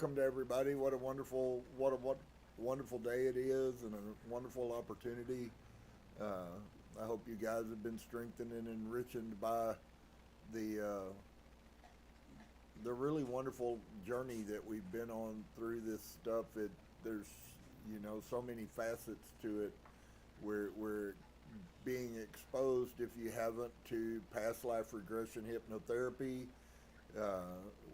welcome to everybody. What wonderful day it is, and a wonderful opportunity. I hope you guys have been strengthened and enriched by the the really wonderful journey that we've been on through this stuff. There's so many facets to it. We're being exposed, if you haven't, to past life regression hypnotherapy.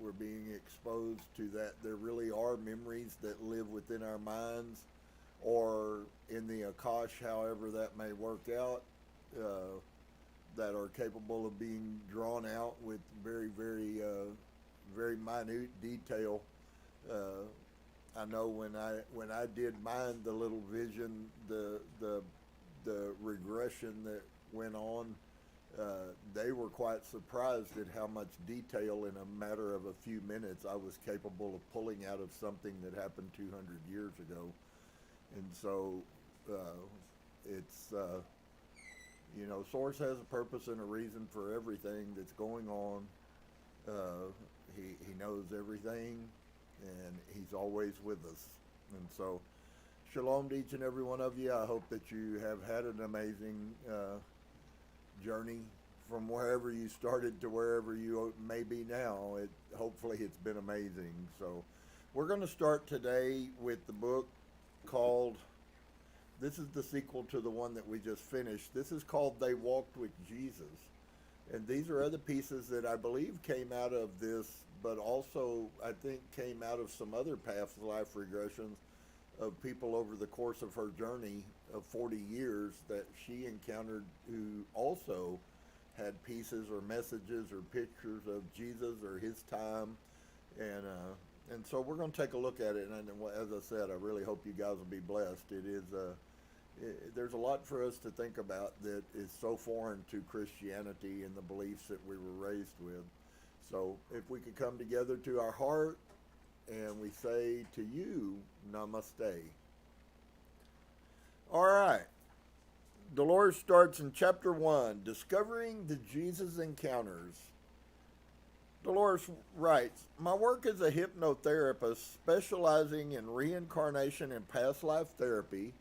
We're being exposed to that there really are memories that live within our minds, or in the Akash, however that may work out, that are capable of being drawn out with very minute detail. I know when I did mine, the little vision, the regression that went on, they were quite surprised at how much detail in a matter of a few minutes I was capable of pulling out of something that happened 200 years ago. And so it's, Source has a purpose and a reason for everything that's going on. He knows everything, and he's always with us. And so, shalom to each and every one of you. I hope that you have had an amazing journey from wherever you started to wherever you may be now. Hopefully it's been amazing. So we're going to start today with the book called, this is the sequel to the one that we just finished. This is called They Walked with Jesus. And these are other pieces that I believe came out of this, but also I think came out of some other past life regressions of people over the course of her journey of 40 years that she encountered, who also had pieces or messages or pictures of Jesus or his time. And so we're going to take a look at it. And as I said, I really hope you guys will be blessed. There's a lot for us to think about that is so foreign to Christianity and the beliefs that we were raised with. So if we could come together to our heart, and we say to you, Namaste. All right. Dolores starts in chapter 1, Discovering the Jesus Encounters. Dolores writes, my work as a hypnotherapist specializing in reincarnation and past life therapy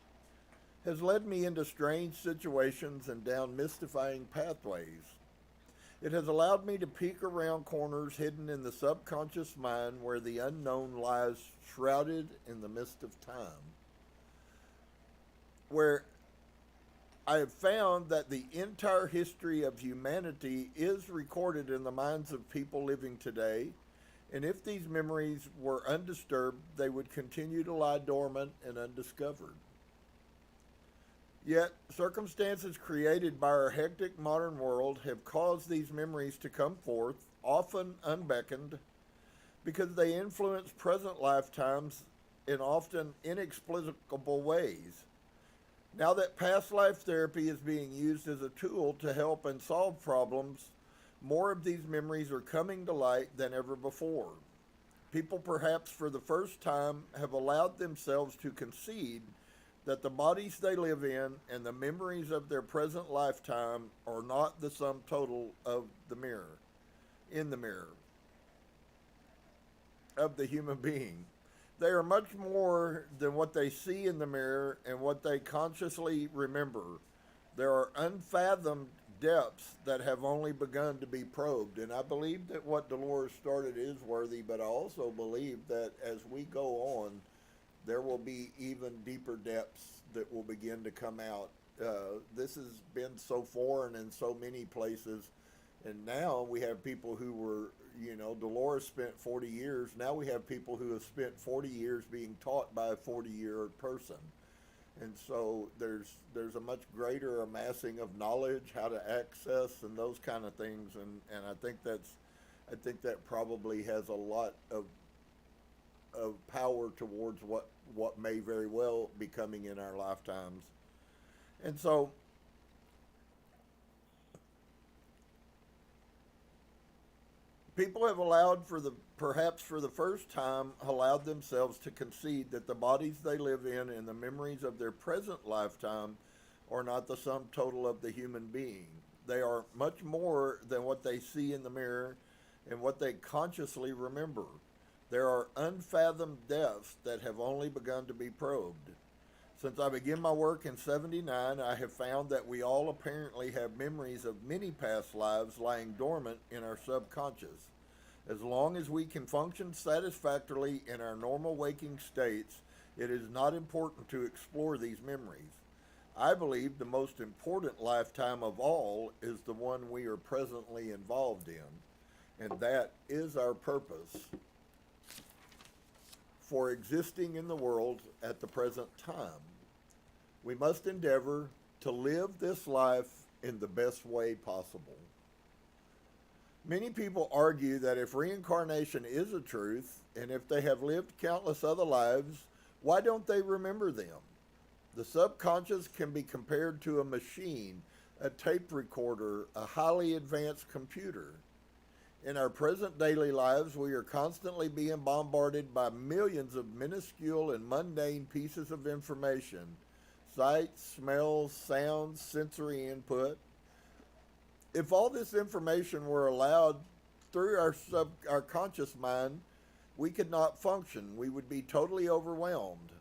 has led me into strange situations and down mystifying pathways. It has allowed me to peek around corners hidden in the subconscious mind where the unknown lies shrouded in the mist of time. Where I have found that the entire history of humanity is recorded in the minds of people living today, and if these memories were undisturbed, they would continue to lie dormant and undiscovered. Yet, circumstances created by our hectic modern world have caused these memories to come forth, often unbeckoned, because they influence present lifetimes in often inexplicable ways. Now that past life therapy is being used as a tool to help and solve problems, more of these memories are coming to light than ever before. People, perhaps for the first time, have allowed themselves to concede that the bodies they live in and the memories of their present lifetime are not the sum total of the mirror, in the mirror, of the human being. They are much more than what they see in the mirror and what they consciously remember. There are unfathomed depths that have only begun to be probed. And I believe that what Dolores started is worthy, but I also believe that as we go on, there will be even deeper depths that will begin to come out. This has been so foreign in so many places, and now we have people who were, Dolores spent 40 years. Now we have people who have spent 40 years being taught by a 40-year person. And so there's a much greater amassing of knowledge, how to access and those kind of things, and I think that probably has a lot of power towards what may very well be coming in our lifetimes. And so people have perhaps for the first time, allowed themselves to concede that the bodies they live in and the memories of their present lifetime are not the sum total of the human being. They are much more than what they see in the mirror and what they consciously remember. There are unfathomed depths that have only begun to be probed. Since I began my work in '79, I have found that we all apparently have memories of many past lives lying dormant in our subconscious. As long as we can function satisfactorily in our normal waking states, it is not important to explore these memories. I believe the most important lifetime of all is the one we are presently involved in, and that is our purpose for existing in the world at the present time. We must endeavor to live this life in the best way possible. Many people argue that if reincarnation is a truth, and if they have lived countless other lives, why don't they remember them? The subconscious can be compared to a machine, a tape recorder, a highly advanced computer. In our present daily lives, we are constantly being bombarded by millions of minuscule and mundane pieces of information, sights, smells, sounds, sensory input. If all this information were allowed through our conscious mind, we could not function. We would be totally overwhelmed.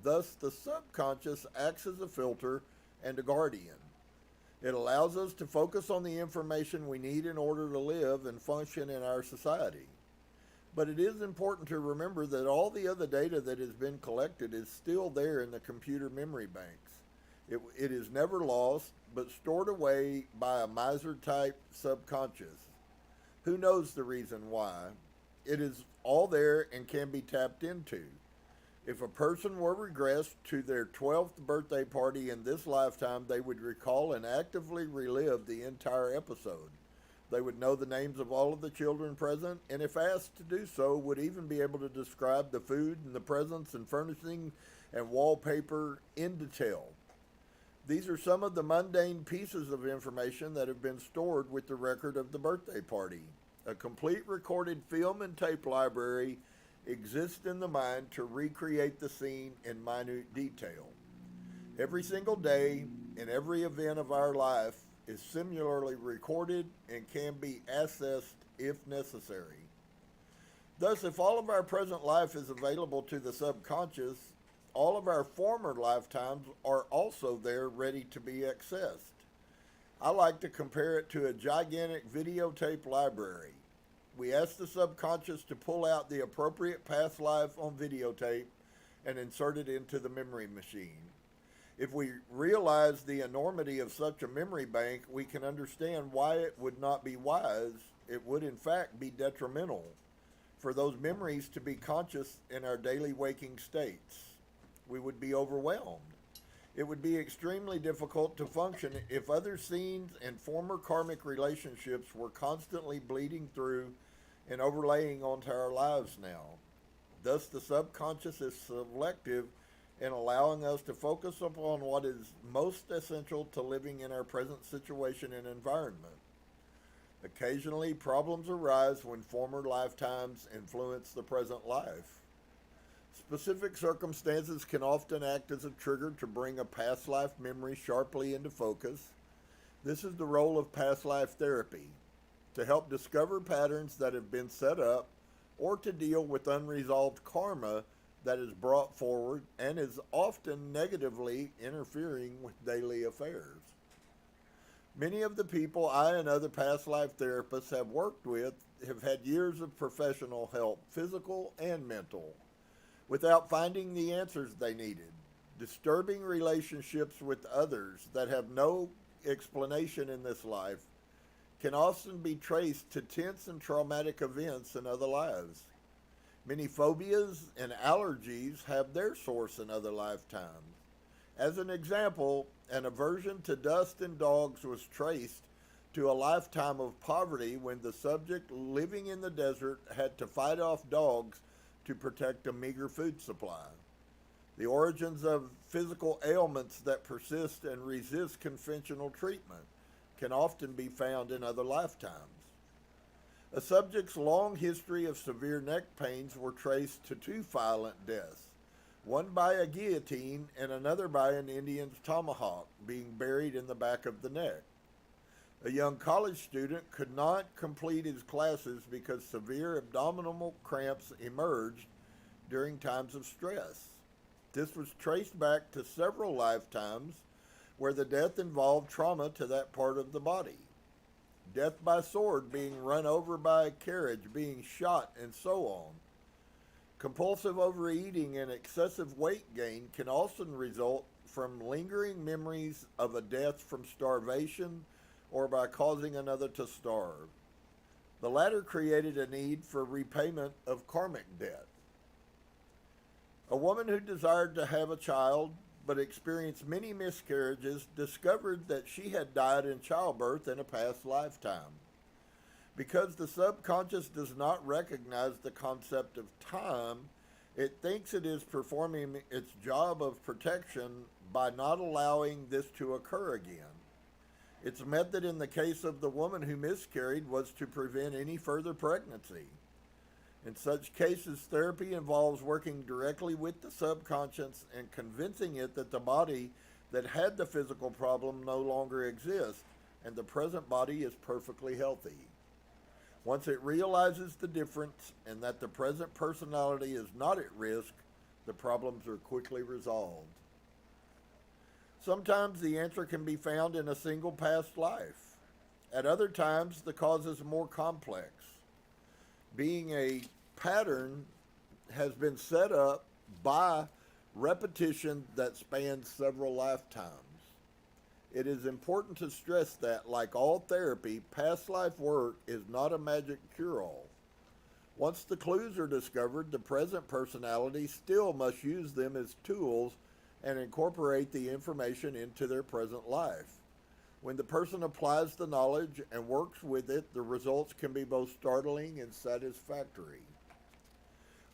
Thus, the subconscious acts as a filter and a guardian. It allows us to focus on the information we need in order to live and function in our society. But it is important to remember that all the other data that has been collected is still there in the computer memory banks. It is never lost, but stored away by a miser-type subconscious. Who knows the reason why? It is all there and can be tapped into. If a person were regressed to their 12th birthday party in this lifetime, they would recall and actively relive the entire episode. They would know the names of all of the children present, and if asked to do so, would even be able to describe the food and the presents and furnishing and wallpaper in detail. These are some of the mundane pieces of information that have been stored with the record of the birthday party. A complete recorded film and tape library exists in the mind to recreate the scene in minute detail. Every single day and every event of our life is similarly recorded and can be accessed if necessary. Thus, if all of our present life is available to the subconscious, all of our former lifetimes are also there ready to be accessed. I like to compare it to a gigantic videotape library. We ask the subconscious to pull out the appropriate past life on videotape and insert it into the memory machine. If we realize the enormity of such a memory bank, we can understand why it would not be wise. It would in fact be detrimental for those memories to be conscious in our daily waking states. We would be overwhelmed. It would be extremely difficult to function if other scenes and former karmic relationships were constantly bleeding through and overlaying onto our lives now. Thus, the subconscious is selective in allowing us to focus upon what is most essential to living in our present situation and environment. Occasionally, problems arise when former lifetimes influence the present life. Specific circumstances can often act as a trigger to bring a past life memory sharply into focus. This is the role of past life therapy, to help discover patterns that have been set up or to deal with unresolved karma that is brought forward and is often negatively interfering with daily affairs. Many of the people I and other past life therapists have worked with have had years of professional help, physical and mental, without finding the answers they needed. Disturbing relationships with others that have no explanation in this life can often be traced to tense and traumatic events in other lives. Many phobias and allergies have their source in other lifetimes. As an example, an aversion to dust and dogs was traced to a lifetime of poverty when the subject living in the desert had to fight off dogs to protect a meager food supply. The origins of physical ailments that persist and resist conventional treatment can often be found in other lifetimes. A subject's long history of severe neck pains were traced to two violent deaths, one by a guillotine and another by an Indian's tomahawk being buried in the back of the neck. A young college student could not complete his classes because severe abdominal cramps emerged during times of stress. This was traced back to several lifetimes where the death involved trauma to that part of the body. Death by sword, being run over by a carriage, being shot, and so on. Compulsive overeating and excessive weight gain can also result from lingering memories of a death from starvation or by causing another to starve. The latter created a need for repayment of karmic debt. A woman who desired to have a child but experienced many miscarriages discovered that she had died in childbirth in a past lifetime. Because the subconscious does not recognize the concept of time, it thinks it is performing its job of protection by not allowing this to occur again. Its method in the case of the woman who miscarried was to prevent any further pregnancy. In such cases, therapy involves working directly with the subconscious and convincing it that the body that had the physical problem no longer exists and the present body is perfectly healthy. Once it realizes the difference and that the present personality is not at risk, the problems are quickly resolved. Sometimes the answer can be found in a single past life. At other times, the cause is more complex. Being a pattern has been set up by repetition that spans several lifetimes. It is important to stress that, like all therapy, past life work is not a magic cure-all. Once the clues are discovered, the present personality still must use them as tools and incorporate the information into their present life. When the person applies the knowledge and works with it, the results can be both startling and satisfactory.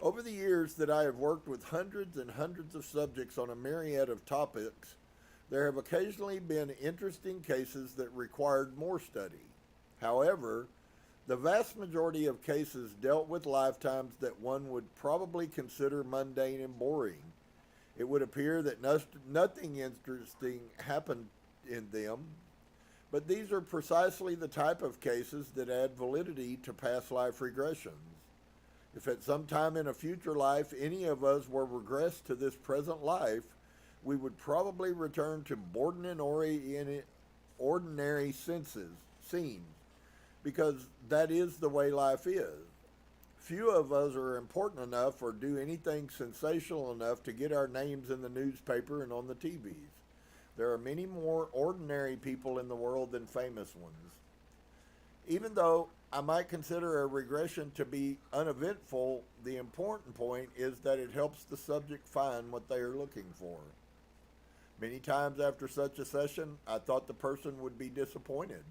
Over the years that I have worked with hundreds and hundreds of subjects on a myriad of topics, there have occasionally been interesting cases that required more study. However, the vast majority of cases dealt with lifetimes that one would probably consider mundane and boring. It would appear that nothing interesting happened in them, but these are precisely the type of cases that add validity to past life regressions. If at some time in a future life any of us were regressed to this present life, we would probably return to ordinary scenes, because that is the way life is. Few of us are important enough or do anything sensational enough to get our names in the newspaper and on the TVs. There are many more ordinary people in the world than famous ones. Even though I might consider a regression to be uneventful, the important point is that it helps the subject find what they are looking for. Many times after such a session, I thought the person would be disappointed.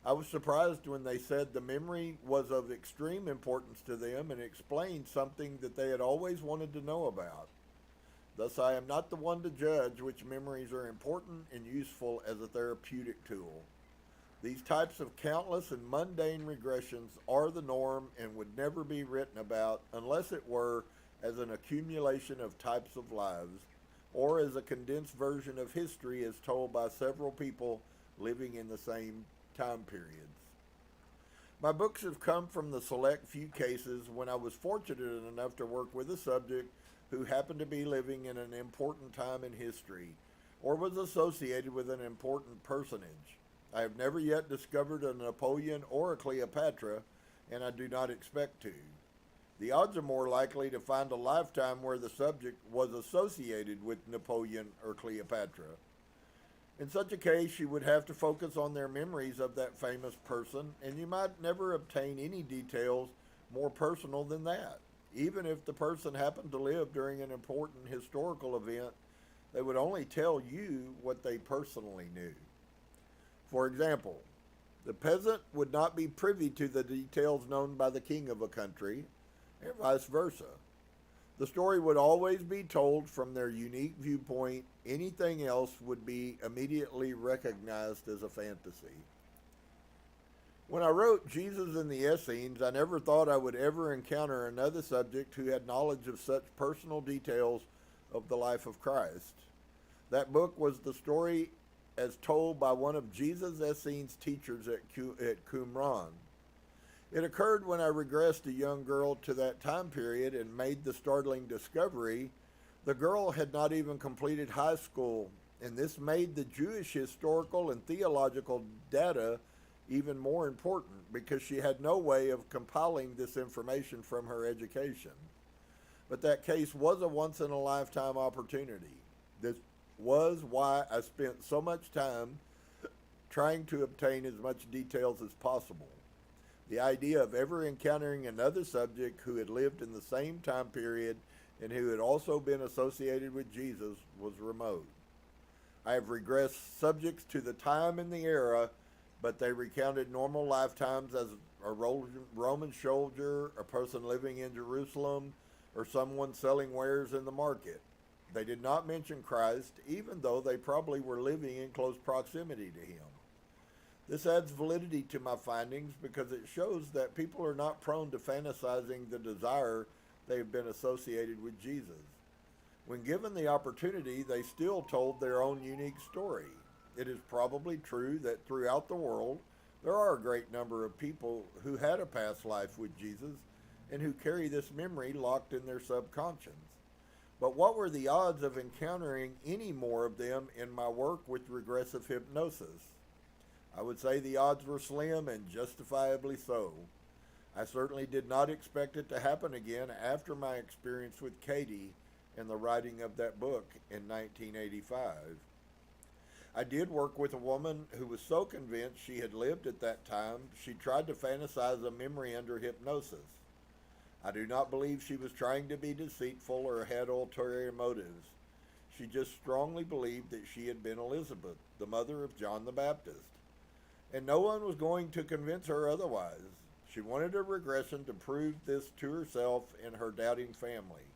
I was surprised when they said the memory was of extreme importance to them and explained something that they had always wanted to know about. Thus, I am not the one to judge which memories are important and useful as a therapeutic tool. These types of countless and mundane regressions are the norm and would never be written about unless it were as an accumulation of types of lives, or as a condensed version of history as told by several people living in the same time periods. My books have come from the select few cases when I was fortunate enough to work with a subject who happened to be living in an important time in history, or was associated with an important personage. I have never yet discovered a Napoleon or a Cleopatra, and I do not expect to. The odds are more likely to find a lifetime where the subject was associated with Napoleon or Cleopatra. In such a case, you would have to focus on their memories of that famous person, and you might never obtain any details more personal than that. Even if the person happened to live during an important historical event, they would only tell you what they personally knew. For example, the peasant would not be privy to the details known by the king of a country, and vice versa. The story would always be told from their unique viewpoint. Anything else would be immediately recognized as a fantasy. When I wrote Jesus and the Essenes, I never thought I would ever encounter another subject who had knowledge of such personal details of the life of Christ. That book was the story as told by one of Jesus Essene's teachers at Qumran. It occurred when I regressed a young girl to that time period and made the startling discovery the girl had not even completed high school, and this made the Jewish historical and theological data even more important because she had no way of compiling this information from her education. But that case was a once-in-a-lifetime opportunity. This was why I spent so much time trying to obtain as much details as possible. The idea of ever encountering another subject who had lived in the same time period and who had also been associated with Jesus was remote. I have regressed subjects to the time and the era, but they recounted normal lifetimes as a Roman soldier, a person living in Jerusalem, or someone selling wares in the market. They did not mention Christ, even though they probably were living in close proximity to him. This adds validity to my findings because it shows that people are not prone to fantasizing the desire they have been associated with Jesus. When given the opportunity, they still told their own unique story. It is probably true that throughout the world, there are a great number of people who had a past life with Jesus and who carry this memory locked in their subconscious. But what were the odds of encountering any more of them in my work with regressive hypnosis? I would say the odds were slim and justifiably so. I certainly did not expect it to happen again after my experience with Katie and the writing of that book in 1985. I did work with a woman who was so convinced she had lived at that time, she tried to fantasize a memory under hypnosis. I do not believe she was trying to be deceitful or had ulterior motives. She just strongly believed that she had been Elizabeth, the mother of John the Baptist. And no one was going to convince her otherwise. She wanted a regression to prove this to herself and her doubting family.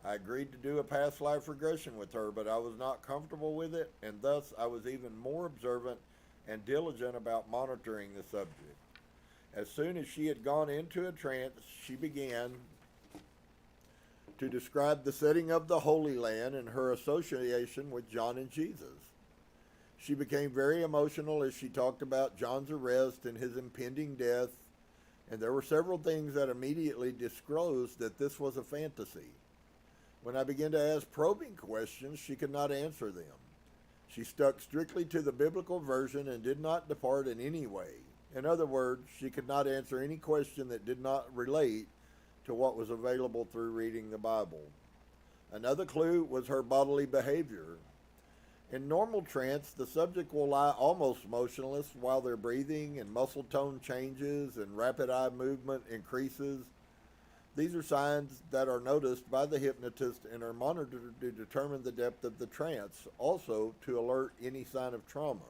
I agreed to do a past life regression with her, but I was not comfortable with it, and thus I was even more observant and diligent about monitoring the subject. As soon as she had gone into a trance, she began to describe the setting of the Holy Land and her association with John and Jesus. She became very emotional as she talked about John's arrest and his impending death, and there were several things that immediately disclosed that this was a fantasy. When I began to ask probing questions, she could not answer them. She stuck strictly to the biblical version and did not depart in any way. In other words, she could not answer any question that did not relate to what was available through reading the Bible. Another clue was her bodily behavior. In normal trance, the subject will lie almost motionless while their breathing and muscle tone changes and rapid eye movement increases. These are signs that are noticed by the hypnotist and are monitored to determine the depth of the trance, also to alert any sign of trauma.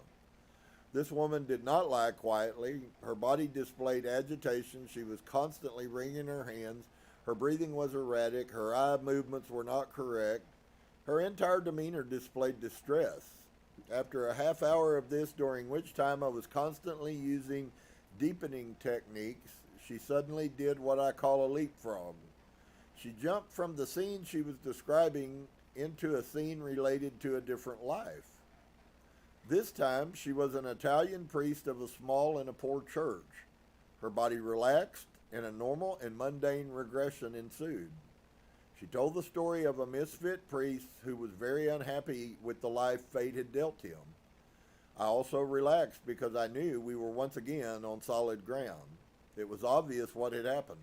This woman did not lie quietly. Her body displayed agitation. She was constantly wringing her hands. Her breathing was erratic. Her eye movements were not correct. Her entire demeanor displayed distress. After a half hour of this, during which time I was constantly using deepening techniques, she suddenly did what I call a leapfrog. She jumped from the scene she was describing into a scene related to a different life. This time, she was an Italian priest of a small and a poor church. Her body relaxed, and a normal and mundane regression ensued. She told the story of a misfit priest who was very unhappy with the life fate had dealt him. I also relaxed because I knew we were once again on solid ground. It was obvious what had happened.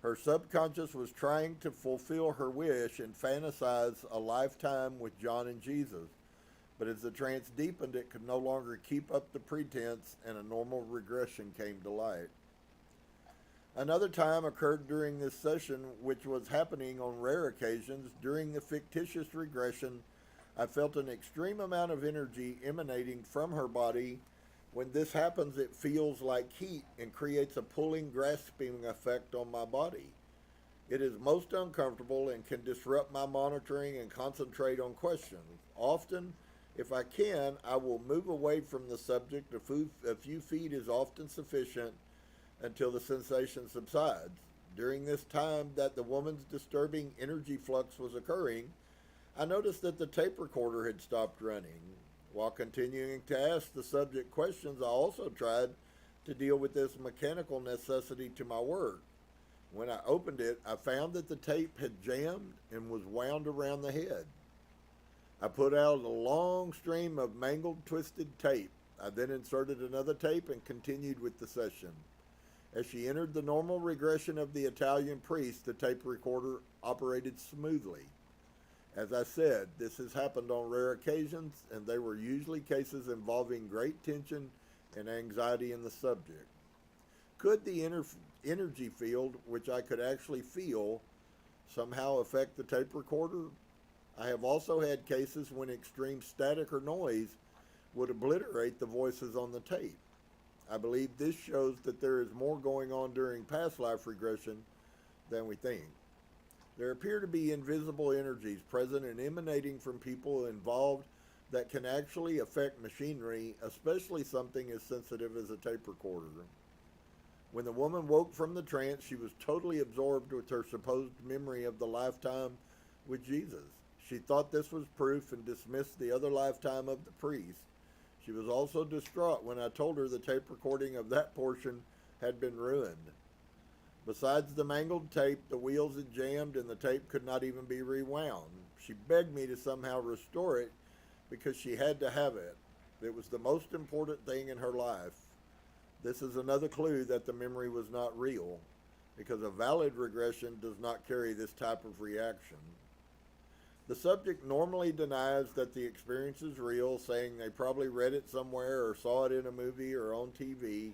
Her subconscious was trying to fulfill her wish and fantasize a lifetime with John and Jesus. But as the trance deepened, it could no longer keep up the pretense, and a normal regression came to light. Another time occurred during this session, which was happening on rare occasions. During the fictitious regression, I felt an extreme amount of energy emanating from her body. When this happens, it feels like heat and creates a pulling, grasping effect on my body. It is most uncomfortable and can disrupt my monitoring and concentrate on questions. Often, if I can, I will move away from the subject. A few feet is often sufficient until the sensation subsides. During this time that the woman's disturbing energy flux was occurring, I noticed that the tape recorder had stopped running. While continuing to ask the subject questions, I also tried to deal with this mechanical necessity to my work. When I opened it, I found that the tape had jammed and was wound around the head. I put out a long stream of mangled, twisted tape. I then inserted another tape and continued with the session. As she entered the normal regression of the Italian priest, the tape recorder operated smoothly. As I said, this has happened on rare occasions, and they were usually cases involving great tension and anxiety in the subject. Could the energy field, which I could actually feel, somehow affect the tape recorder? I have also had cases when extreme static or noise would obliterate the voices on the tape. I believe this shows that there is more going on during past life regression than we think. There appear to be invisible energies present and emanating from people involved that can actually affect machinery, especially something as sensitive as a tape recorder. When the woman woke from the trance, she was totally absorbed with her supposed memory of the lifetime with Jesus. She thought this was proof and dismissed the other lifetime of the priest. She was also distraught when I told her the tape recording of that portion had been ruined. Besides the mangled tape, the wheels had jammed and the tape could not even be rewound. She begged me to somehow restore it because she had to have it. It was the most important thing in her life. This is another clue that the memory was not real, because a valid regression does not carry this type of reaction. The subject normally denies that the experience is real, saying they probably read it somewhere or saw it in a movie or on TV.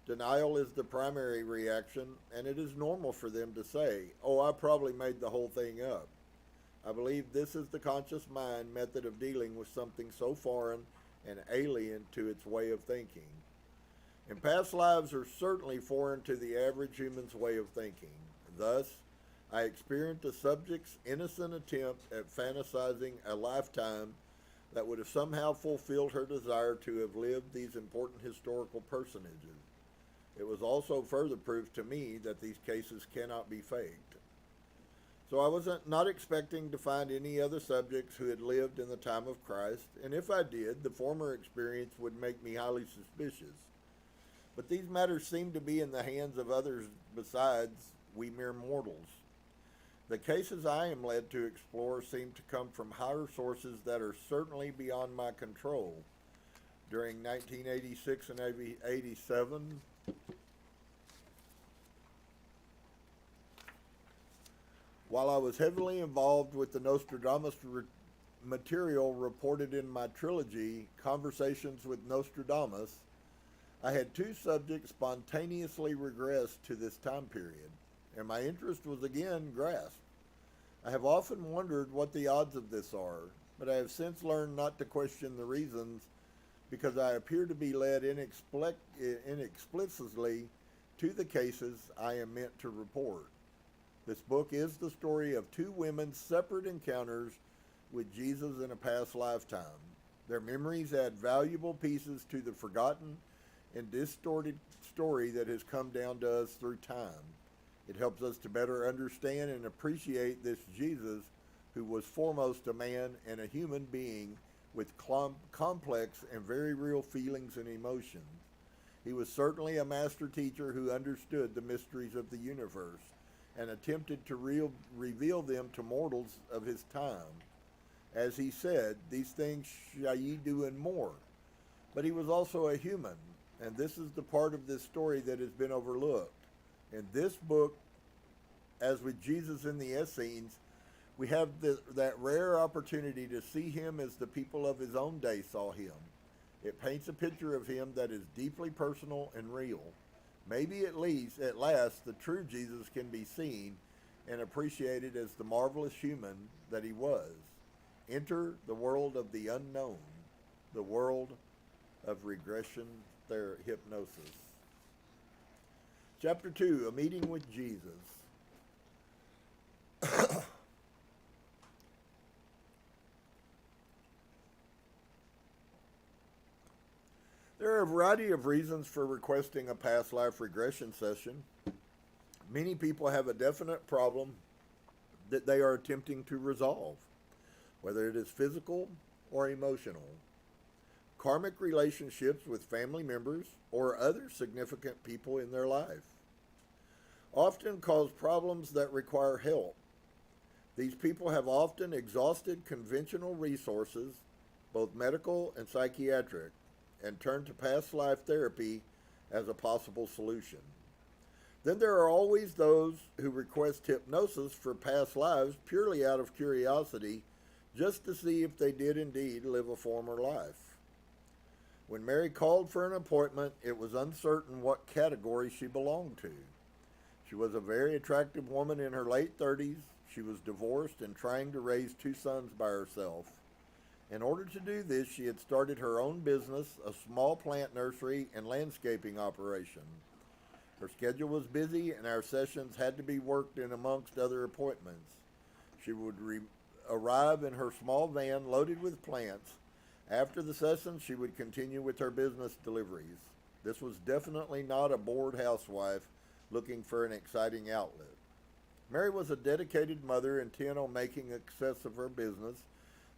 Denial is the primary reaction, and it is normal for them to say, "Oh, I probably made the whole thing up." I believe this is the conscious mind method of dealing with something so foreign and alien to its way of thinking. And past lives are certainly foreign to the average human's way of thinking. Thus, I experienced the subject's innocent attempt at fantasizing a lifetime that would have somehow fulfilled her desire to have lived these important historical personages. It was also further proof to me that these cases cannot be faked. So I was not expecting to find any other subjects who had lived in the time of Christ, and if I did, the former experience would make me highly suspicious. But these matters seem to be in the hands of others besides we mere mortals. The cases I am led to explore seem to come from higher sources that are certainly beyond my control. During 1986 and 87, while I was heavily involved with the Nostradamus material reported in my trilogy, Conversations with Nostradamus, I had two subjects spontaneously regress to this time period, and my interest was again grasped. I have often wondered what the odds of this are, but I have since learned not to question the reasons because I appear to be led inexplicably to the cases I am meant to report. This book is the story of two women's separate encounters with Jesus in a past lifetime. Their memories add valuable pieces to the forgotten and distorted story that has come down to us through time. It helps us to better understand and appreciate this Jesus who was foremost a man and a human being with complex and very real feelings and emotions. He was certainly a master teacher who understood the mysteries of the universe and attempted to reveal them to mortals of his time. As he said, "These things shall ye do and more." But he was also a human, and this is the part of this story that has been overlooked. In this book, as with Jesus in the Essenes, we have that rare opportunity to see him as the people of his own day saw him. It paints a picture of him that is deeply personal and real. Maybe at last, the true Jesus can be seen and appreciated as the marvelous human that he was. Enter the world of the unknown, the world of regression hypnosis. Chapter 2, A Meeting with Jesus. There are a variety of reasons for requesting a past life regression session. Many people have a definite problem that they are attempting to resolve, whether it is physical or emotional. karmic relationships with family members, or other significant people in their life. Often cause problems that require help. These people have often exhausted conventional resources, both medical and psychiatric, and turn to past life therapy as a possible solution. Then there are always those who request hypnosis for past lives purely out of curiosity, just to see if they did indeed live a former life. When Mary called for an appointment, it was uncertain what category she belonged to. She was a very attractive woman in her late 30s. She was divorced and trying to raise 2 sons by herself. In order to do this, she had started her own business, a small plant nursery and landscaping operation. Her schedule was busy, and our sessions had to be worked in amongst other appointments. She would arrive in her small van loaded with plants. After the session, she would continue with her business deliveries. This was definitely not a bored housewife looking for an exciting outlet. Mary was a dedicated mother intent on making a success of her business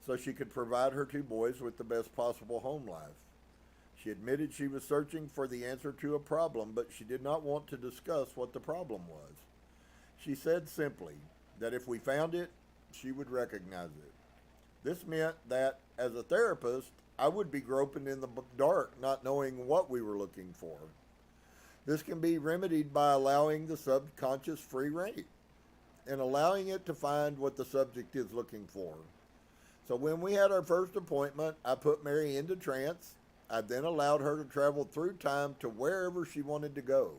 so she could provide her 2 boys with the best possible home life. She admitted she was searching for the answer to a problem, but she did not want to discuss what the problem was. She said simply that if we found it, she would recognize it. This meant that, as a therapist, I would be groping in the dark, not knowing what we were looking for. This can be remedied by allowing the subconscious free rein and allowing it to find what the subject is looking for. So when we had our first appointment, I put Mary into trance. I then allowed her to travel through time to wherever she wanted to go,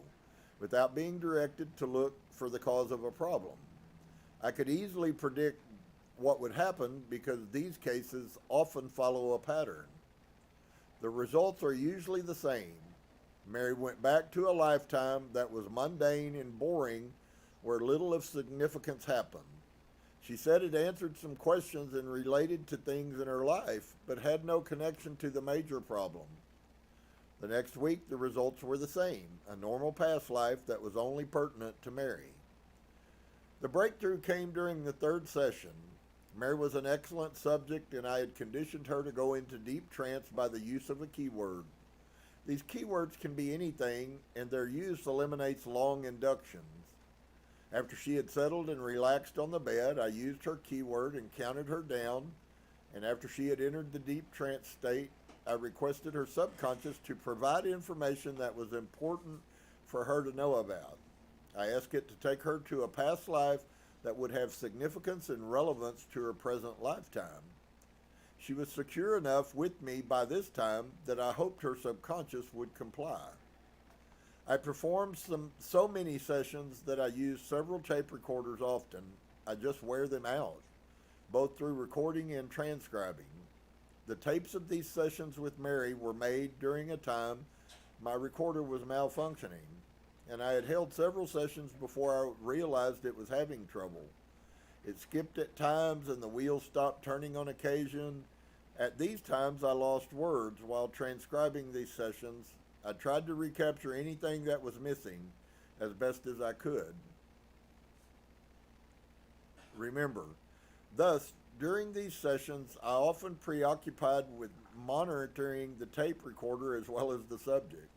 without being directed to look for the cause of a problem. I could easily predict what would happen because these cases often follow a pattern. The results are usually the same. Mary went back to a lifetime that was mundane and boring, where little of significance happened. She said it answered some questions and related to things in her life, but had no connection to the major problem. The next week, the results were the same, a normal past life that was only pertinent to Mary. The breakthrough came during the 3rd session. Mary was an excellent subject, and I had conditioned her to go into deep trance by the use of a keyword. These keywords can be anything, and their use eliminates long inductions. After she had settled and relaxed on the bed, I used her keyword and counted her down, and after she had entered the deep trance state, I requested her subconscious to provide information that was important for her to know about. I asked it to take her to a past life that would have significance and relevance to her present lifetime. She was secure enough with me by this time that I hoped her subconscious would comply. I performed so many sessions that I use several tape recorders often. I just wear them out, both through recording and transcribing. The tapes of these sessions with Mary were made during a time my recorder was malfunctioning, and I had held several sessions before I realized it was having trouble. It skipped at times and the wheels stopped turning on occasion. At these times I lost words while transcribing these sessions. I tried to recapture anything that was missing as best as I could. Remember, thus, during these sessions, I often preoccupied with monitoring the tape recorder as well as the subject.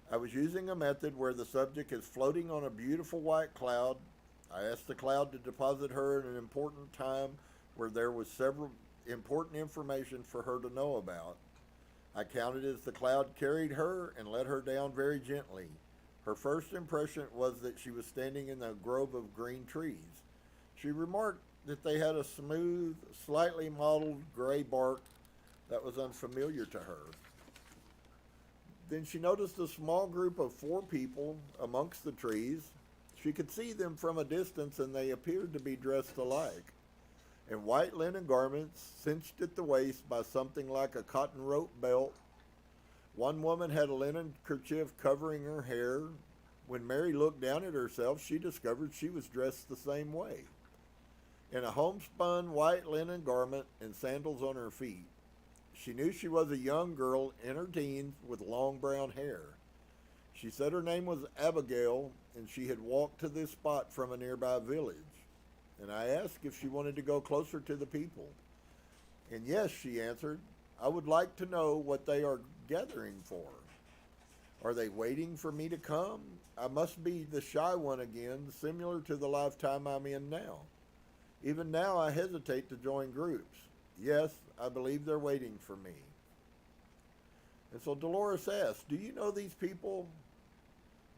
I was using a method where the subject is floating on a beautiful white cloud. I asked the cloud to deposit her at an important time where there was several important information for her to know about. I counted as the cloud carried her and let her down very gently. Her first impression was that she was standing in a grove of green trees. She remarked that they had a smooth, slightly mottled gray bark that was unfamiliar to her. Then she noticed a small group of 4 people amongst the trees. She could see them from a distance, and they appeared to be dressed alike, in white linen garments cinched at the waist by something like a cotton rope belt. One woman had a linen kerchief covering her hair. When Mary looked down at herself, she discovered she was dressed the same way, in a homespun white linen garment and sandals on her feet. She knew she was a young girl in her teens with long brown hair. She said her name was Abigail, and she had walked to this spot from a nearby village. And I asked if she wanted to go closer to the people. And yes, she answered. I would like to know what they are gathering for. Are they waiting for me to come? I must be the shy one again, similar to the lifetime I'm in now. Even now I hesitate to join groups. Yes, I believe they're waiting for me. And so Dolores asks, do you know these people?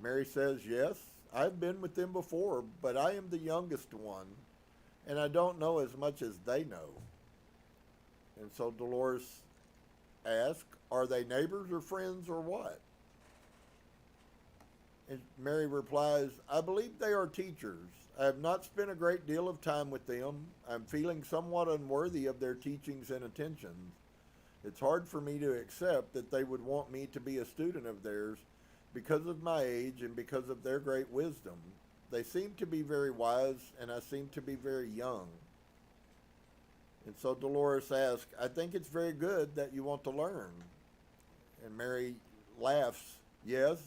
Mary says, yes, I've been with them before, but I am the youngest one, and I don't know as much as they know. And so Dolores asks, are they neighbors or friends or what? And Mary replies, I believe they are teachers. I have not spent a great deal of time with them. I'm feeling somewhat unworthy of their teachings and attentions. It's hard for me to accept that they would want me to be a student of theirs because of my age and because of their great wisdom. They seem to be very wise, and I seem to be very young. And so Dolores asks, I think it's very good that you want to learn. And Mary laughs, yes,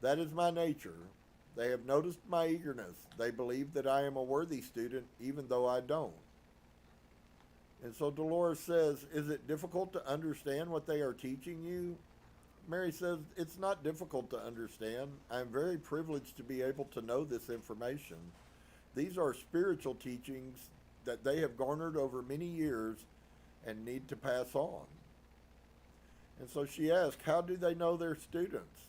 that is my nature. They have noticed my eagerness. They believe that I am a worthy student, even though I don't. And so Dolores says, is it difficult to understand what they are teaching you? Mary says, it's not difficult to understand. I am very privileged to be able to know this information. These are spiritual teachings that they have garnered over many years and need to pass on. And so she asks, how do they know their students?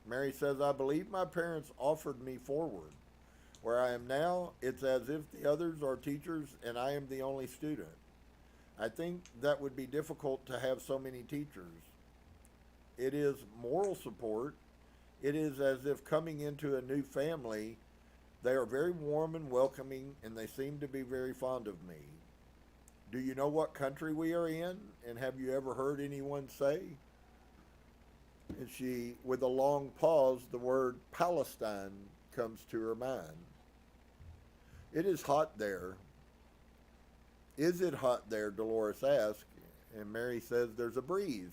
Mary says, I believe my parents offered me forward. Where I am now, it's as if the others are teachers and I am the only student. I think that would be difficult to have so many teachers. It is moral support. It is as if coming into a new family. They are very warm and welcoming, and they seem to be very fond of me. Do you know what country we are in? And have you ever heard anyone say? And she, with a long pause, the word Palestine comes to her mind. It is hot there. Is it hot there? Dolores asks. And Mary says there's a breeze.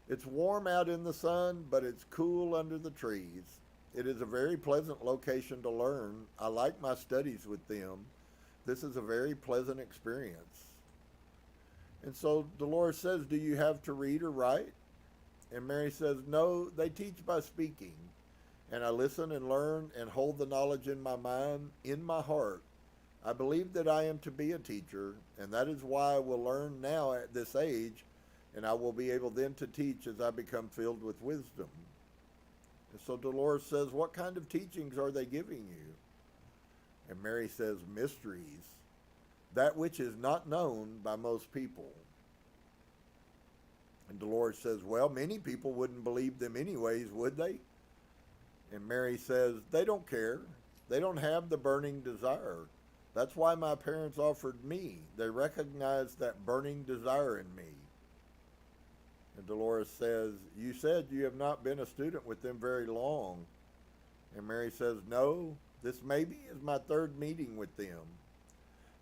It's warm out in the sun, but it's cool under the trees. It is a very pleasant location to learn. I like my studies with them. This is a very pleasant experience. And so Dolores says, do you have to read or write? And Mary says, no, they teach by speaking. And I listen and learn and hold the knowledge in my mind, in my heart. I believe that I am to be a teacher, and that is why I will learn now at this age, and I will be able then to teach as I become filled with wisdom. And so Dolores says, what kind of teachings are they giving you? And Mary says, mysteries, that which is not known by most people. And Dolores says, well, many people wouldn't believe them anyways, would they? And Mary says, they don't care. They don't have the burning desire. That's why my parents offered me. They recognized that burning desire in me. And Dolores says, you said you have not been a student with them very long. And Mary says, no, this maybe is my third meeting with them.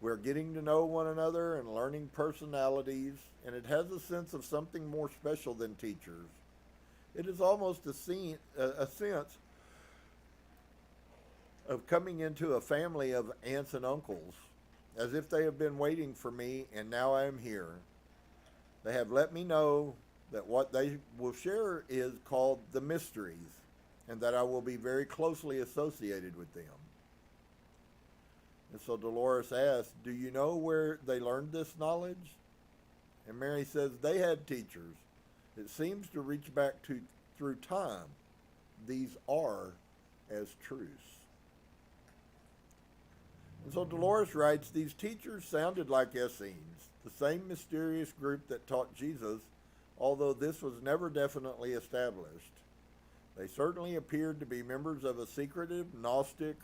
We're getting to know one another and learning personalities, and it has a sense of something more special than teachers. It is almost a sense of coming into a family of aunts and uncles, as if they have been waiting for me, and now I am here. They have let me know that what they will share is called the mysteries, and that I will be very closely associated with them. And so Dolores asks, do you know where they learned this knowledge? And Mary says, they had teachers. It seems to reach back through time. These are as truths. And so Dolores writes, these teachers sounded like Essenes, the same mysterious group that taught Jesus, although this was never definitely established. They certainly appeared to be members of a secretive, Gnostic,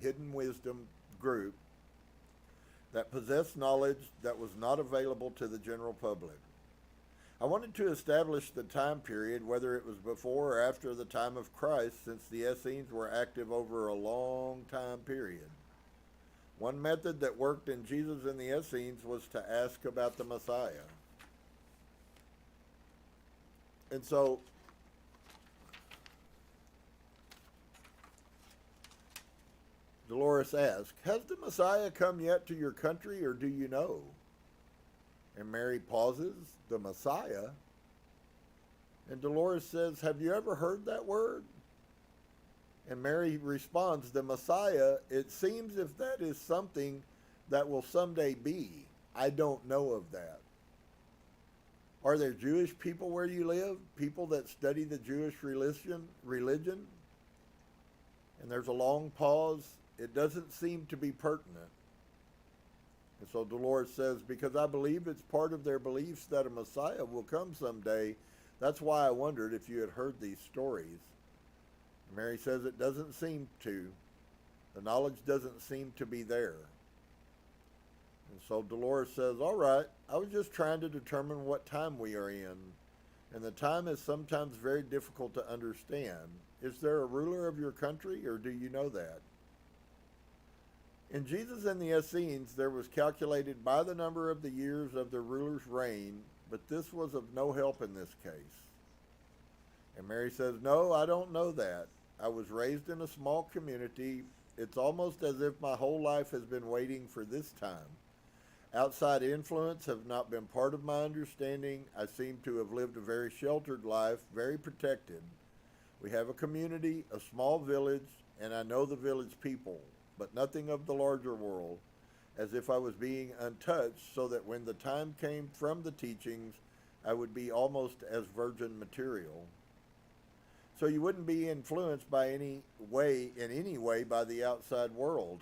hidden wisdom group that possessed knowledge that was not available to the general public. I wanted to establish the time period, whether it was before or after the time of Christ, since the Essenes were active over a long time period. One method that worked in Jesus and the Essenes was to ask about the Messiah. And so Dolores asks, has the Messiah come yet to your country, or do you know? And Mary pauses, the Messiah. And Dolores says, have you ever heard that word? And Mary responds, the Messiah, it seems if that is something that will someday be. I don't know of that. Are there Jewish people where you live? People that study the Jewish religion? And there's a long pause. It doesn't seem to be pertinent. And so Dolores says, because I believe it's part of their beliefs that a Messiah will come someday. That's why I wondered if you had heard these stories. And Mary says it doesn't seem to. The knowledge doesn't seem to be there. And so Dolores says, all right, I was just trying to determine what time we are in. And the time is sometimes very difficult to understand. Is there a ruler of your country, or do you know that? In Jesus and the Essenes, there was calculated by the number of the years of the ruler's reign, but this was of no help in this case. And Mary says, no, I don't know that. I was raised in a small community. It's almost as if my whole life has been waiting for this time. Outside influence have not been part of my understanding. I seem to have lived a very sheltered life, very protected. We have a community, a small village, and I know the village people, but nothing of the larger world, as if I was being untouched, so that when the time came from the teachings, I would be almost as virgin material. So you wouldn't be influenced by in any way by the outside world.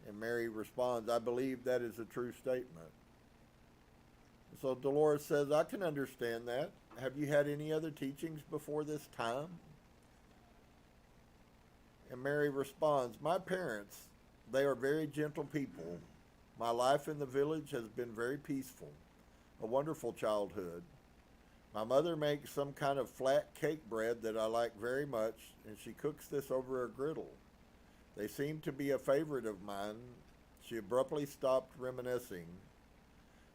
And Mary responds, I believe that is a true statement. So Dolores says, I can understand that. Have you had any other teachings before this time? And Mary responds, my parents, they are very gentle people. My life in the village has been very peaceful, a wonderful childhood. My mother makes some kind of flat cake bread that I like very much, and she cooks this over a griddle. They seem to be a favorite of mine. She abruptly stopped reminiscing.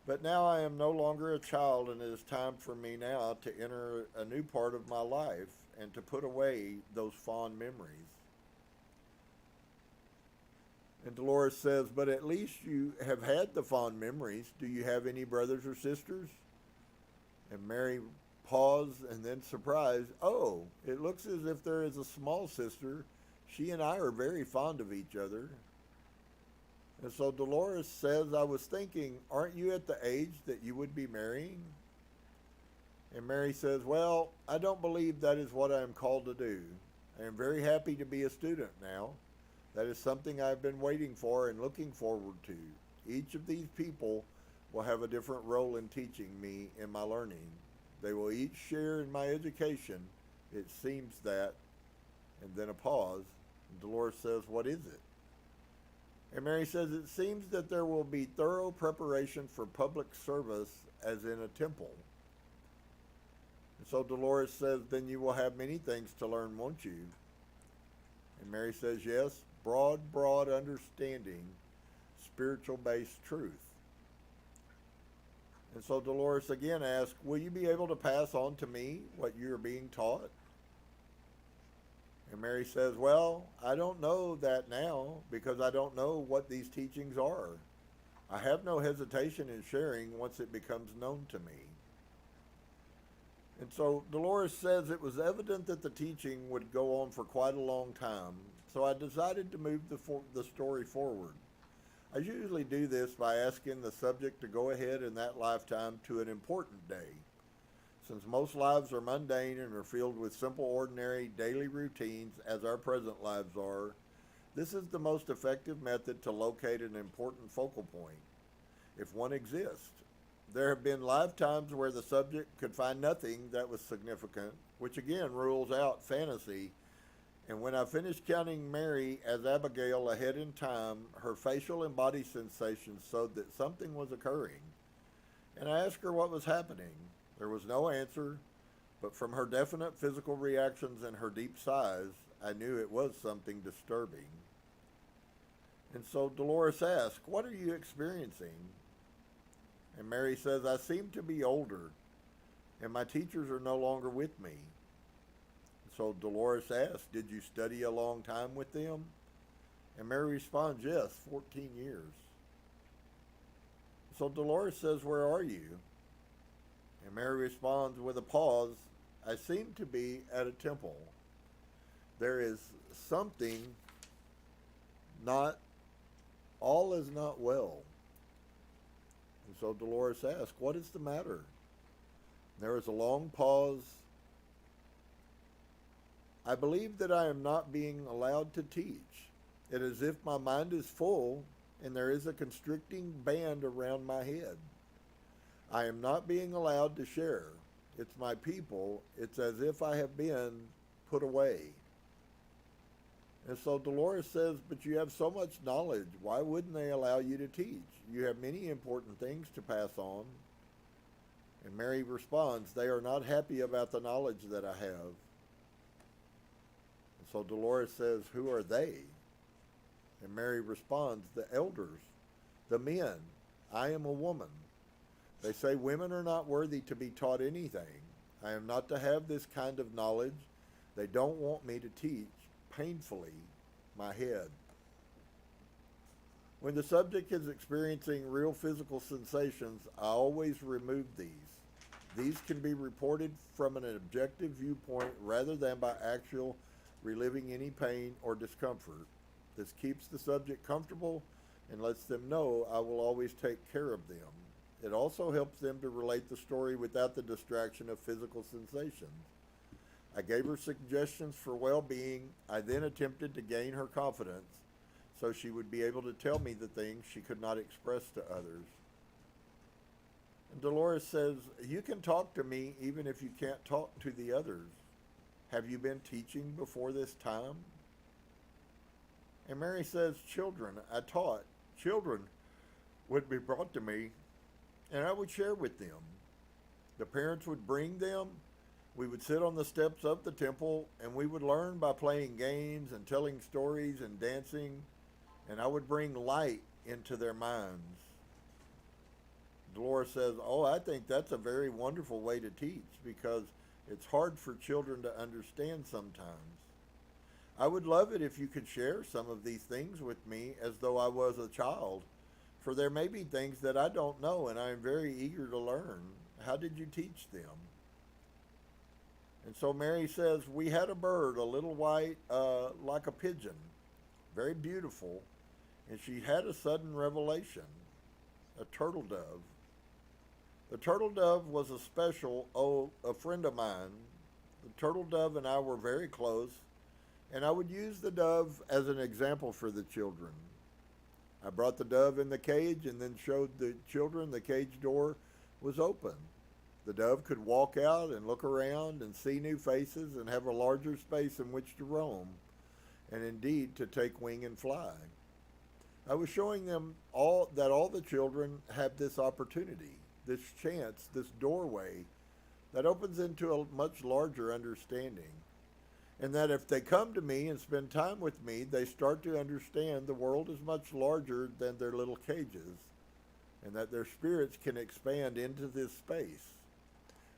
But now I am no longer a child, and it is time for me now to enter a new part of my life and to put away those fond memories. And Dolores says, but at least you have had the fond memories. Do you have any brothers or sisters? And Mary paused and then surprised, oh, it looks as if there is a small sister. She and I are very fond of each other. And so Dolores says, I was thinking, aren't you at the age that you would be marrying? And Mary says, well, I don't believe that is what I am called to do. I am very happy to be a student now. That is something I've been waiting for and looking forward to. Each of these people will have a different role in teaching me in my learning. They will each share in my education. It seems that, and then a pause. And Dolores says, what is it? And Mary says, it seems that there will be thorough preparation for public service as in a temple. And so Dolores says, then you will have many things to learn, won't you? And Mary says, yes, broad understanding, spiritual-based truth. And so Dolores again asks, will you be able to pass on to me what you are being taught? And Mary says, well, I don't know that now because I don't know what these teachings are. I have no hesitation in sharing once it becomes known to me. And so Dolores says it was evident that the teaching would go on for quite a long time, so I decided to move the story forward. I usually do this by asking the subject to go ahead in that lifetime to an important day. Since most lives are mundane and are filled with simple, ordinary, daily routines, as our present lives are, this is the most effective method to locate an important focal point, if one exists. There have been lifetimes where the subject could find nothing that was significant, which again rules out fantasy. And when I finished counting Mary as Abigail ahead in time, her facial and body sensations showed that something was occurring. And I asked her what was happening. There was no answer, but from her definite physical reactions and her deep sighs, I knew it was something disturbing. And so Dolores asked, what are you experiencing? And Mary says, I seem to be older, and my teachers are no longer with me. So Dolores asked, did you study a long time with them? And Mary responds, yes, 14 years. So Dolores says, "Where are you?" And Mary responds with a pause, "I seem to be at a temple. There is something not, all is not well." And so Dolores asks, "What is the matter?" There is a long pause. "I believe that I am not being allowed to teach. It is as if my mind is full and there is a constricting band around my head. I am not being allowed to share. It's my people. It's as if I have been put away." And so Dolores says, "But you have so much knowledge. Why wouldn't they allow you to teach? You have many important things to pass on." And Mary responds, "They are not happy about the knowledge that I have." And so Dolores says, "Who are they?" And Mary responds, "The elders, the men. I am a woman. They say women are not worthy to be taught anything. I am not to have this kind of knowledge. They don't want me to teach painfully my head." When the subject is experiencing real physical sensations, I always remove these. These can be reported from an objective viewpoint rather than by actual reliving any pain or discomfort. This keeps the subject comfortable and lets them know I will always take care of them. It also helps them to relate the story without the distraction of physical sensations. I gave her suggestions for well-being. I then attempted to gain her confidence so she would be able to tell me the things she could not express to others. And Dolores says, "You can talk to me even if you can't talk to the others. Have you been teaching before this time?" And Mary says, "Children, I taught. Children would be brought to me, and I would share with them. The parents would bring them. We would sit on the steps of the temple, and we would learn by playing games and telling stories and dancing, and I would bring light into their minds." Dolores says, "Oh, I think that's a very wonderful way to teach because it's hard for children to understand sometimes. I would love it if you could share some of these things with me as though I was a child, for there may be things that I don't know and I am very eager to learn. How did you teach them?" And so Mary says, "We had a bird, a little white, like a pigeon, very beautiful, and she had a sudden revelation, a turtle dove. The turtle dove was a friend of mine. The turtle dove and I were very close, and I would use the dove as an example for the children. I brought the dove in the cage and then showed the children the cage door was open. The dove could walk out and look around and see new faces and have a larger space in which to roam, and indeed to take wing and fly. I was showing them all the children have this opportunity, this chance, this doorway that opens into a much larger understanding. And that if they come to me and spend time with me, they start to understand the world is much larger than their little cages, and that their spirits can expand into this space.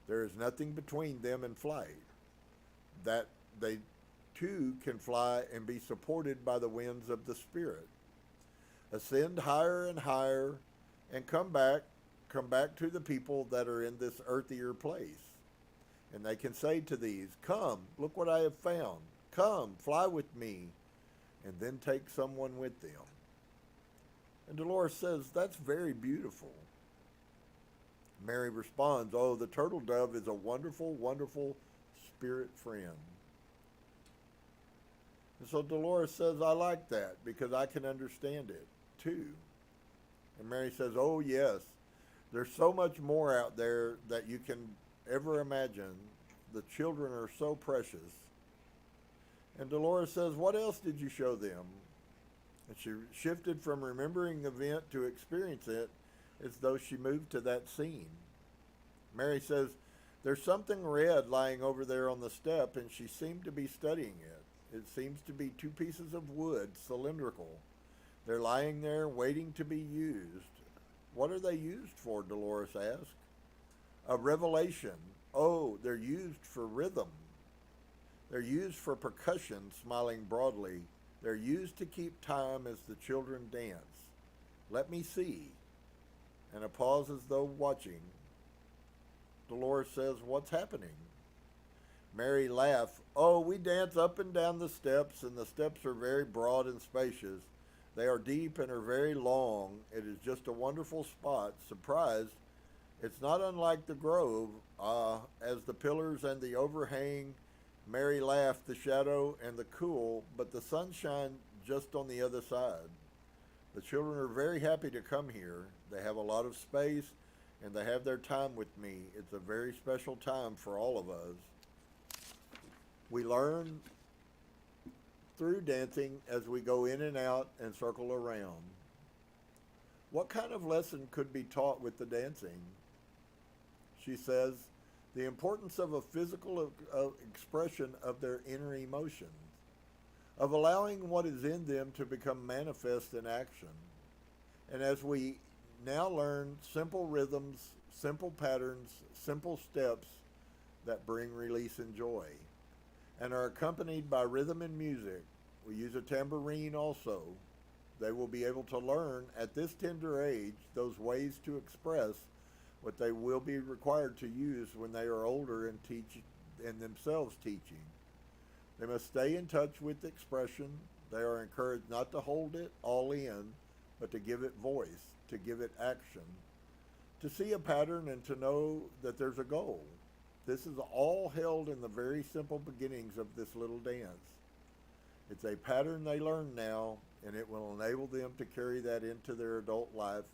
There is nothing between them and flight, that they too can fly and be supported by the winds of the Spirit. Ascend higher and higher, and come back to the people that are in this earthier place. And they can say to these, 'Come, look what I have found. Come, fly with me,' and then take someone with them." And Dolores says, "That's very beautiful." Mary responds, "Oh, the turtle dove is a wonderful, wonderful spirit friend." And so Dolores says, "I like that because I can understand it too." And Mary says, "Oh, yes, there's so much more out there that you can ever imagine. The children are so precious." And Dolores says, "What else did you show them?" And she shifted from remembering the event to experience it as though she moved to that scene. Mary says, "There's something red lying over there on the step," and she seemed to be studying it. It seems to be two pieces of wood, cylindrical. They're lying there waiting to be used. "What are they used for?" Dolores asked. "A revelation. Oh, they're used for rhythm. They're used for percussion," smiling broadly. "They're used to keep time as the children dance. Let me see." and a pause as though watching. Dolores says, "What's happening?" Mary laughs. "Oh, we dance up and down the steps, and the steps are very broad and spacious. They are deep and are very long. It is just a wonderful spot. Surprised, it's not unlike the grove. As the pillars and the overhang." Mary laughed, "The shadow and the cool, but the sunshine just on the other side. The children are very happy to come here. They have a lot of space, and they have their time with me. It's a very special time for all of us." We learn through dancing as we go in and out and circle around. What kind of lesson could be taught with the dancing? She says, the importance of a physical expression of their inner emotions, of allowing what is in them to become manifest in action. And as we now learn simple rhythms, simple patterns, simple steps that bring release and joy, and are accompanied by rhythm and music. We use a tambourine also. They will be able to learn at this tender age those ways to express what they will be required to use when they are older and teach and themselves teaching. They must stay in touch with expression. They are encouraged not to hold it all in, but to give it voice, to give it action, to see a pattern and to know that there's a goal. This is all held in the very simple beginnings of this little dance. It's a pattern they learn now, and it will enable them to carry that into their adult life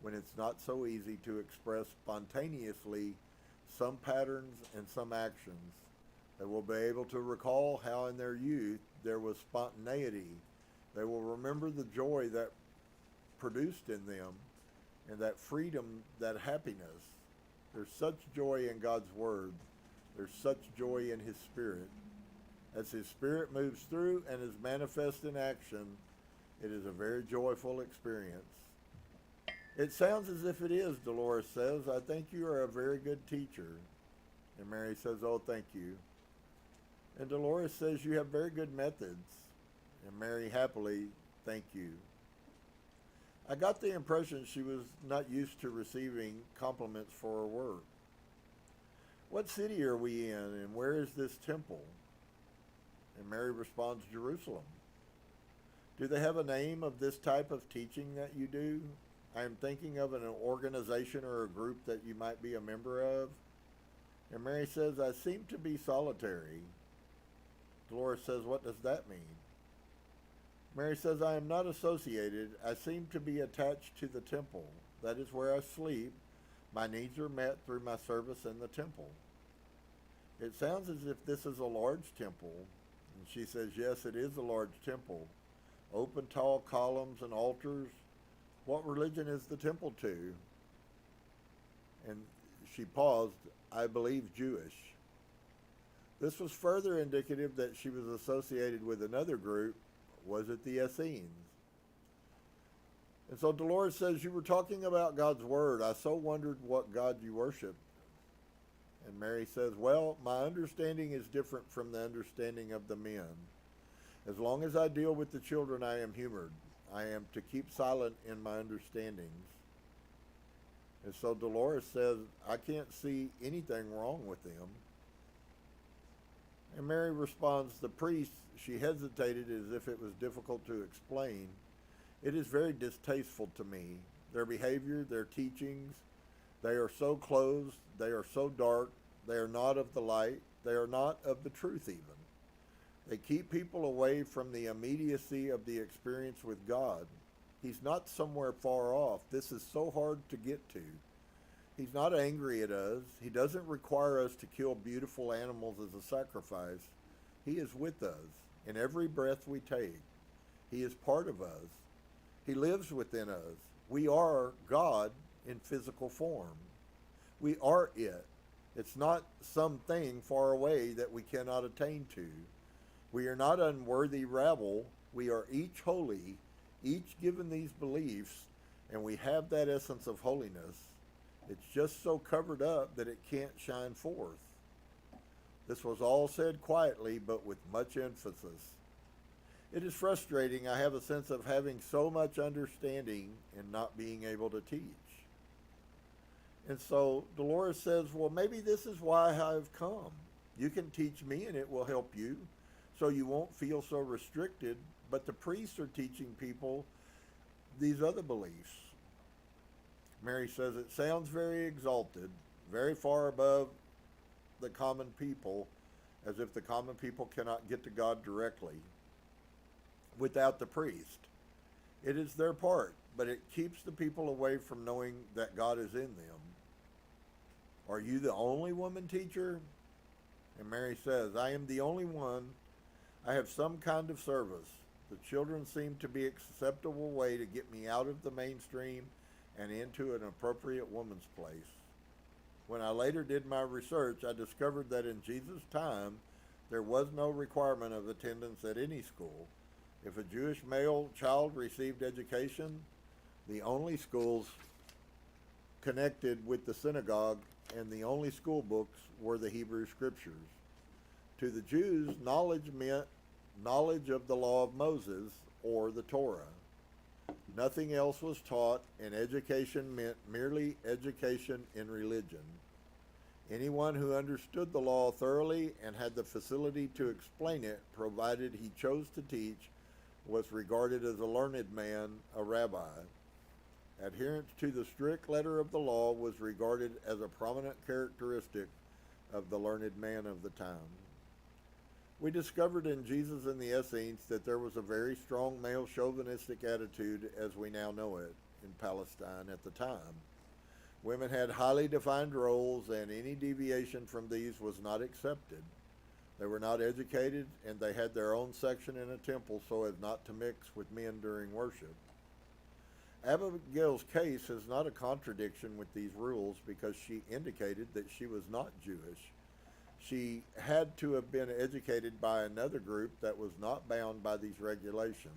when it's not so easy to express spontaneously some patterns and some actions. They will be able to recall how in their youth there was spontaneity. They will remember the joy that produced in them and that freedom, that happiness. There's such joy in God's Word. There's such joy in His Spirit. As His Spirit moves through and is manifest in action, it is a very joyful experience. "It sounds as if it is," Dolores says. "I think you are a very good teacher." And Mary says, "Oh, thank you." And Dolores says, "You have very good methods." And Mary happily, "Thank you." I got the impression she was not used to receiving compliments for her work. "What city are we in, and where is this temple?" And Mary responds, "Jerusalem." "Do they have a name of this type of teaching that you do? I am thinking of an organization or a group that you might be a member of." And Mary says, "I seem to be solitary." Dolores says, "What does that mean?" Mary says, "I am not associated. I seem to be attached to the temple. That is where I sleep. My needs are met through my service in the temple." "It sounds as if this is a large temple." And she says, "Yes, it is a large temple. Open tall columns and altars. What religion is the temple to?" And she paused. "I believe Jewish." This was further indicative that she was associated with another group. Was it the Essenes? And so Dolores says, "You were talking about God's Word. I so wondered what God you worship." And Mary says, "Well, my understanding is different from the understanding of the men. As long as I deal with the children, I am humored. I am to keep silent in my understandings." And so Dolores says, "I can't see anything wrong with them." And Mary responds, "The priests," she hesitated as if it was difficult to explain, "it is very distasteful to me. Their behavior, their teachings, they are so closed, they are so dark, they are not of the light, they are not of the truth even. They keep people away from the immediacy of the experience with God. He's not somewhere far off. This is so hard to get to. He's not angry at us. He doesn't require us to kill beautiful animals as a sacrifice. He is with us in every breath we take. He is part of us. He lives within us. We are God in physical form. We are it. It's not something far away that we cannot attain to. We are not unworthy rabble. We are each holy, each given these beliefs, and we have that essence of holiness. It's just so covered up that it can't shine forth." This was all said quietly, but with much emphasis. "It is frustrating. I have a sense of having so much understanding and not being able to teach." And so Dolores says, well, maybe this is why I've come. You can teach me and it will help you, so you won't feel so restricted. But the priests are teaching people these other beliefs. Mary says, it sounds very exalted, very far above the common people, as if the common people cannot get to God directly without the priest. It is their part, but it keeps the people away from knowing that God is in them. Are you the only woman teacher? And Mary says, I am the only one. I have some kind of service. The children seem to be an acceptable way to get me out of the mainstream and into an appropriate woman's place. When I later did my research, I discovered that in Jesus' time, there was no requirement of attendance at any school. If a Jewish male child received education, the only schools connected with the synagogue and the only school books were the Hebrew Scriptures. To the Jews, knowledge meant knowledge of the law of Moses or the Torah. Nothing else was taught, and education meant merely education in religion. Anyone who understood the law thoroughly and had the facility to explain it, provided he chose to teach, was regarded as a learned man, a rabbi. Adherence to the strict letter of the law was regarded as a prominent characteristic of the learned man of the time. We discovered in Jesus and the Essenes that there was a very strong male chauvinistic attitude as we now know it in Palestine at the time. Women had highly defined roles, and any deviation from these was not accepted. They were not educated, and they had their own section in a temple so as not to mix with men during worship. Abigail's case is not a contradiction with these rules because she indicated that she was not Jewish. She had to have been educated by another group that was not bound by these regulations.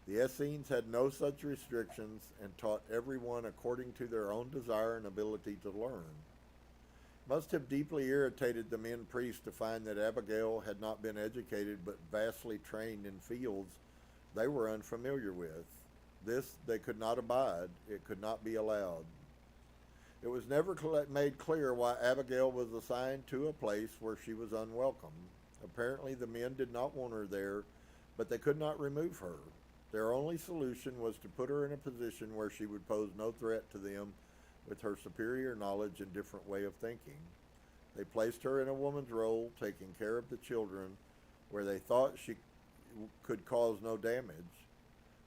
The Essenes had no such restrictions and taught everyone according to their own desire and ability to learn. It must have deeply irritated the men priests to find that Abigail had not been educated but vastly trained in fields they were unfamiliar with. This they could not abide. It could not be allowed. It was never made clear why Abigail was assigned to a place where she was unwelcome. Apparently the men did not want her there, but they could not remove her. Their only solution was to put her in a position where she would pose no threat to them with her superior knowledge and different way of thinking. They placed her in a woman's role, taking care of the children, where they thought she could cause no damage.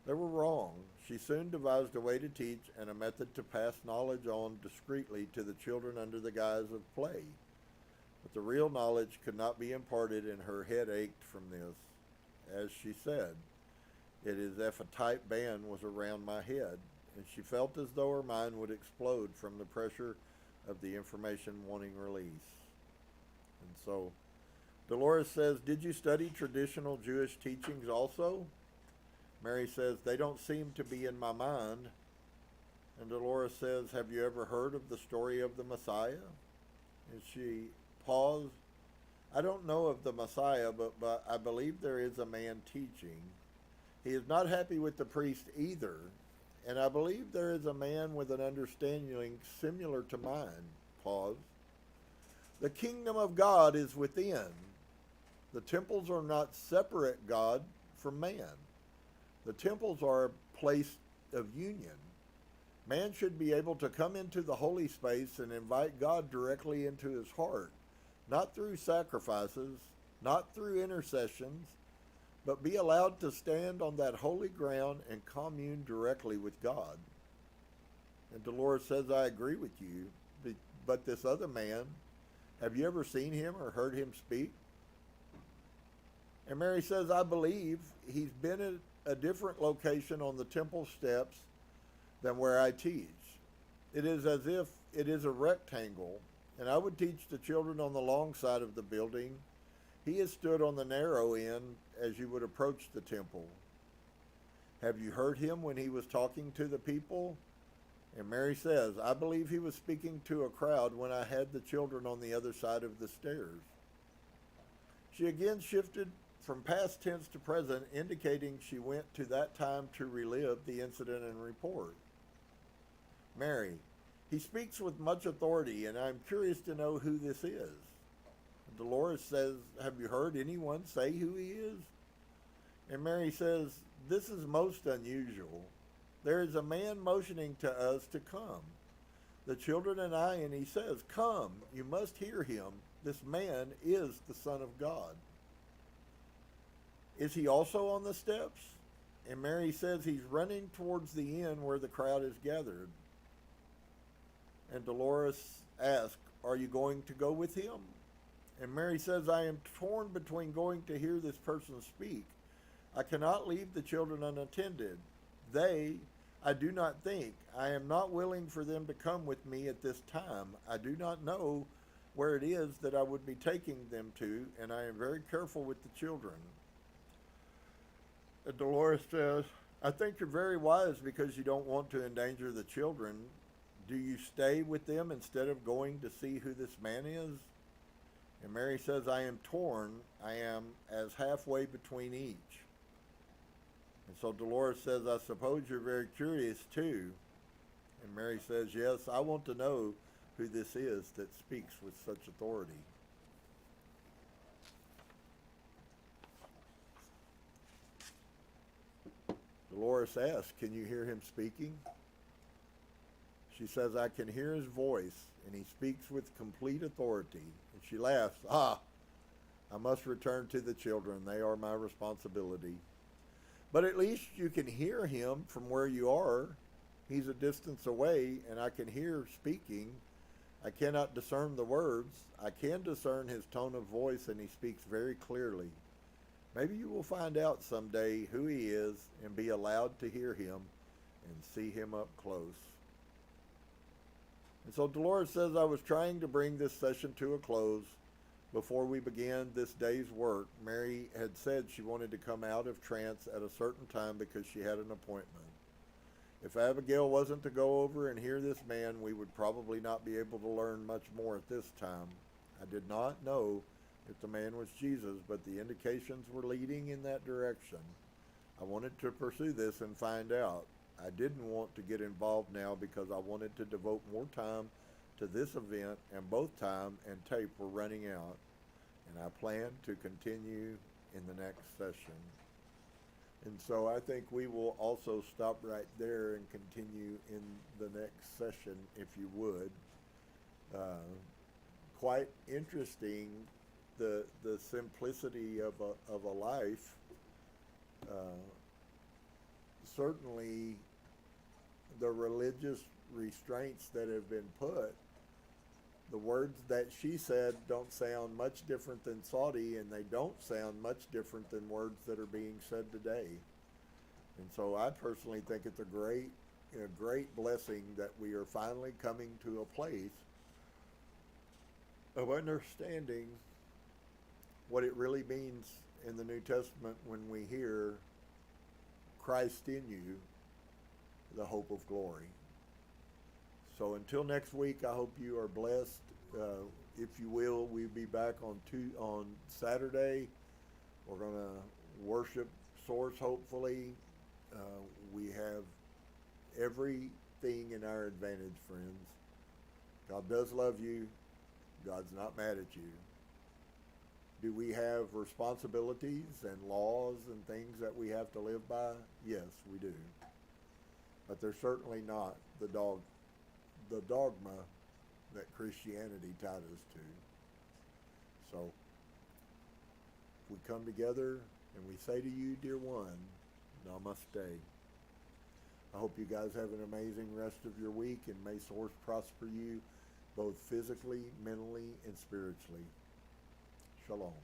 They were wrong. She soon devised a way to teach and a method to pass knowledge on discreetly to the children under the guise of play. But the real knowledge could not be imparted, and her head ached from this. As she said, it is as if a tight band was around my head, and she felt as though her mind would explode from the pressure of the information wanting release. And so Dolores says, did you study traditional Jewish teachings also? Mary says, they don't seem to be in my mind. And Dolores says, have you ever heard of the story of the Messiah? And she paused. I don't know of the Messiah, but I believe there is a man teaching. He is not happy with the priest either, and I believe there is a man with an understanding similar to mine. Pause. The kingdom of God is within. The temples are not separate God from man. The temples are a place of union. Man should be able to come into the holy space and invite God directly into his heart, not through sacrifices, not through intercessions, but be allowed to stand on that holy ground and commune directly with God. And Dolores says, I agree with you, but this other man, have you ever seen him or heard him speak? And Mary says, I believe he's been at a different location on the temple steps than where I teach. It is as if it is a rectangle, and I would teach the children on the long side of the building. He has stood on the narrow end as you would approach the temple. Have you heard him when he was talking to the people? And Mary says, I believe he was speaking to a crowd when I had the children on the other side of the stairs. She again shifted from past tense to present, indicating she went to that time to relive the incident and report. Mary, He speaks with much authority, and I'm curious to know who this is. Dolores says, have you heard anyone say who he is? And Mary says, this is most unusual. There is a man motioning to us to come. The children and I, and he says, come, you must hear him. This man is the Son of God. Is he also on the steps? And Mary says he's running towards the inn where the crowd is gathered. And Dolores asks, are you going to go with him? And Mary says, I am torn between going to hear this person speak. I cannot leave the children unattended. I do not think. I am not willing for them to come with me at this time. I do not know where it is that I would be taking them to, and I am very careful with the children. And Dolores says, I think you're very wise because you don't want to endanger the children. Do you stay with them instead of going to see who this man is? And Mary says, I am torn. I am as halfway between each. And so Dolores says, I suppose you're very curious too. And Mary says, yes, I want to know who this is that speaks with such authority. Dolores asks, can you hear him speaking? She says, I can hear his voice, and he speaks with complete authority. And she laughs, I must return to the children. They are my responsibility. But at least you can hear him from where you are. He's a distance away, and I can hear speaking. I cannot discern the words. I can discern his tone of voice, and he speaks very clearly. Maybe you will find out someday who he is and be allowed to hear him and see him up close. And so Dolores says, I was trying to bring this session to a close. Before we began this day's work, Mary had said she wanted to come out of trance at a certain time because she had an appointment. If Abigail wasn't to go over and hear this man, we would probably not be able to learn much more at this time. I did not know if the man was Jesus, but the indications were leading in that direction. I wanted to pursue this and find out. I didn't want to get involved now because I wanted to devote more time to this event, and both time and tape were running out, and I plan to continue in the next session. And so I think we will also stop right there and continue in the next session, if you would. Quite interesting, the simplicity of a life. Certainly the religious restraints that have been put. The words that she said don't sound much different than Saudi, and they don't sound much different than words that are being said today. And so I personally think it's a great blessing that we are finally coming to a place of understanding what it really means in the New Testament when we hear Christ in you, the hope of glory. So until next week, I hope you are blessed. If you will, we'll be back on Saturday. We're going to worship Source, hopefully. We have everything in our advantage, friends. God does love you. God's not mad at you. Do we have responsibilities and laws and things that we have to live by? Yes, we do. But they're certainly not the dogma that Christianity tied us to. So, if we come together and we say to you, dear one, namaste. I hope you guys have an amazing rest of your week, and may Source prosper you both physically, mentally, and spiritually. Shalom.